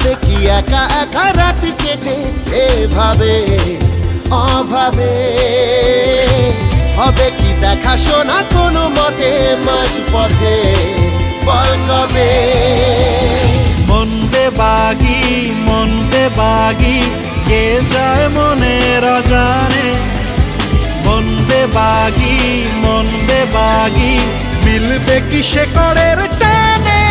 যাবে কি একা একা রাত কেটে এভাবে অভাবে? হবে কি দেখাশোনা কোনো মতে মাঝ পথে, বল কবে? মন বেবাগি কে যায় মনের অজানে। মন বেবাগি মিলবে কি শেকড়ের টানে।